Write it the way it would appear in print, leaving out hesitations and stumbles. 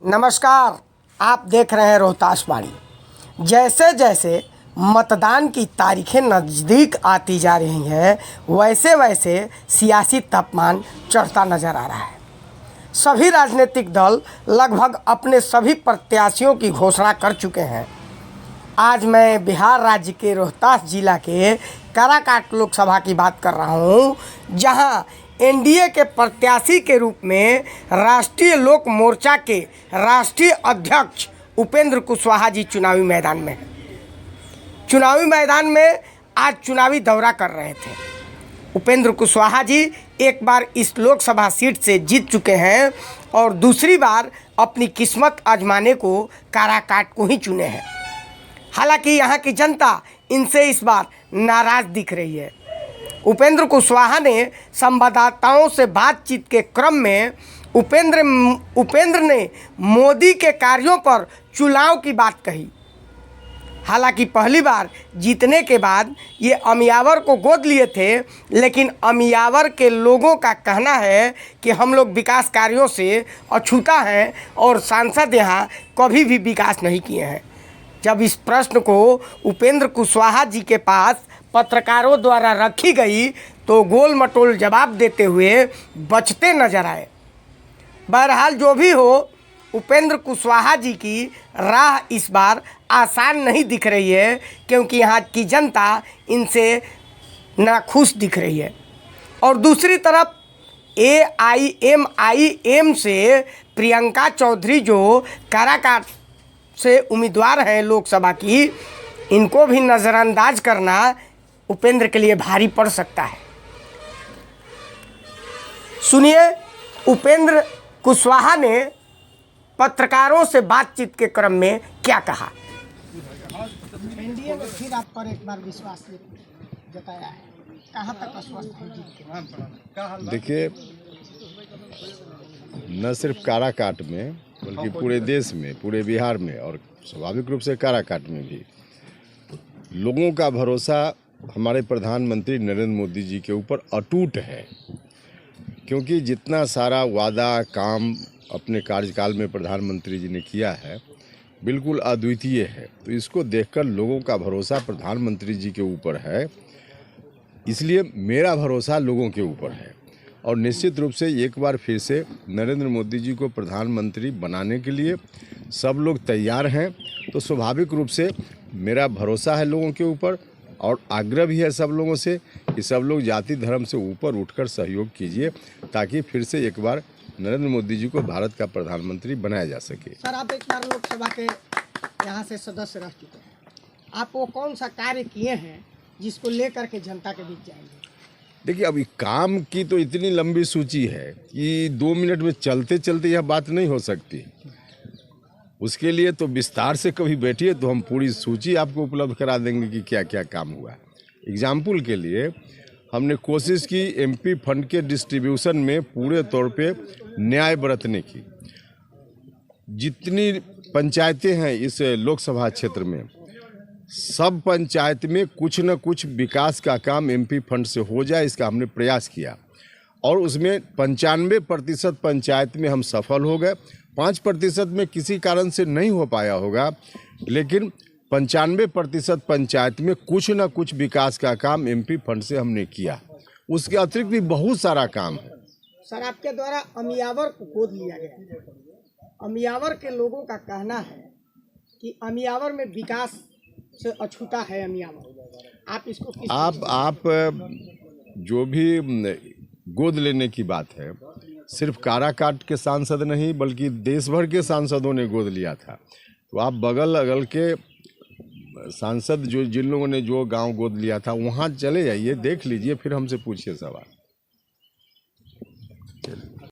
नमस्कार, आप देख रहे हैं रोहतास वाणी। जैसे जैसे मतदान की तारीखें नज़दीक आती जा रही हैं, वैसे वैसे सियासी तापमान चढ़ता नज़र आ रहा है। सभी राजनीतिक दल लगभग अपने सभी प्रत्याशियों की घोषणा कर चुके हैं। आज मैं बिहार राज्य के रोहतास जिला के काराकाट लोकसभा की बात कर रहा हूँ, जहाँ एनडीए के प्रत्याशी के रूप में राष्ट्रीय लोक मोर्चा के राष्ट्रीय अध्यक्ष उपेंद्र कुशवाहा जी चुनावी मैदान में हैं। चुनावी मैदान में आज चुनावी दौरा कर रहे थे। उपेंद्र कुशवाहा जी एक बार इस लोकसभा सीट से जीत चुके हैं और दूसरी बार अपनी किस्मत आजमाने को काराकाट को ही चुने हैं। हालांकि यहाँ की जनता इनसे इस बार नाराज़ दिख रही है। उपेंद्र कुशवाहा ने संवाददाताओं से बातचीत के क्रम में उपेंद्र ने मोदी के कार्यों पर चुनाव की बात कही। हालांकि पहली बार जीतने के बाद ये अमियावर को गोद लिए थे, लेकिन अमियावर के लोगों का कहना है कि हम लोग विकास कार्यों से अछूता हैं और सांसद यहाँ कभी भी विकास नहीं किए हैं। जब इस प्रश्न को उपेंद्र कुशवाहा जी के पास पत्रकारों द्वारा रखी गई तो गोल मटोल जवाब देते हुए बचते नजर आए। बहरहाल जो भी हो, उपेंद्र कुशवाहा जी की राह इस बार आसान नहीं दिख रही है, क्योंकि यहाँ की जनता इनसे नाखुश दिख रही है। और दूसरी तरफ AIMIM से प्रियंका चौधरी जो काराकाट से उम्मीदवार हैं लोकसभा की, इनको भी नज़रअंदाज करना उपेंद्र के लिए भारी पड़ सकता है। सुनिए उपेंद्र कुशवाहा ने पत्रकारों से बातचीत के क्रम में क्या कहा। एनडीए में फिर आप पर एक बार विश्वास जताया है, कहाँ तक आश्वस्त है जीत के? देखिए, न सिर्फ काराकाट में बल्कि पूरे देश में, पूरे बिहार में और स्वाभाविक रूप से काराकाट में भी लोगों का भरोसा हमारे प्रधानमंत्री नरेंद्र मोदी जी के ऊपर अटूट है। क्योंकि जितना सारा वादा काम अपने कार्यकाल में प्रधानमंत्री जी ने किया है, बिल्कुल अद्वितीय है। तो इसको देखकर लोगों का भरोसा प्रधानमंत्री जी के ऊपर है, इसलिए मेरा भरोसा लोगों के ऊपर है। और निश्चित रूप से एक बार फिर से नरेंद्र मोदी जी को प्रधानमंत्री बनाने के लिए सब लोग तैयार हैं। तो स्वाभाविक रूप से मेरा भरोसा है लोगों के ऊपर और आग्रह भी है सब लोगों से कि सब लोग जाति धर्म से ऊपर उठकर सहयोग कीजिए, ताकि फिर से एक बार नरेंद्र मोदी जी को भारत का प्रधानमंत्री बनाया जा सके। सर, आप एक बार लोकसभा के यहाँ से सदस्य रह चुके हैं, आप वो कौन सा कार्य किए हैं जिसको लेकर के जनता के बीच जाएंगे? देखिए, अभी काम की तो इतनी लंबी सूची है कि 2 मिनट में चलते चलते यह बात नहीं हो सकती। उसके लिए तो विस्तार से कभी बैठिए तो हम पूरी सूची आपको उपलब्ध करा देंगे कि क्या क्या काम हुआ। एग्जाम्पल के लिए हमने कोशिश की MP फंड के डिस्ट्रीब्यूशन में पूरे तौर पे न्याय बरतने की। जितनी पंचायतें हैं इस लोकसभा क्षेत्र में, सब पंचायत में कुछ न कुछ विकास का काम MP फंड से हो जाए, इसका हमने प्रयास किया। और उसमें 95% पंचायत में हम सफल हो गए। 5% में किसी कारण से नहीं हो पाया होगा, लेकिन 95% पंचायत में कुछ न कुछ विकास का काम MP फंड से हमने किया। उसके अतिरिक्त भी बहुत सारा काम है। सर, आपके द्वारा अमियावर को गोद लिया गया। अमियावर के लोगों का कहना है कि अमियावर में विकास से अछूता है अमियावर। आप इसको आप जो भी गोद लेने की बात है, सिर्फ काराकाट के सांसद नहीं बल्कि देश भर के सांसदों ने गोद लिया था। तो आप बगल अगल के सांसद जो जिन लोगों ने जो गांव गोद लिया था, वहां चले जाइए, देख लीजिए, फिर हमसे पूछिए सवाल।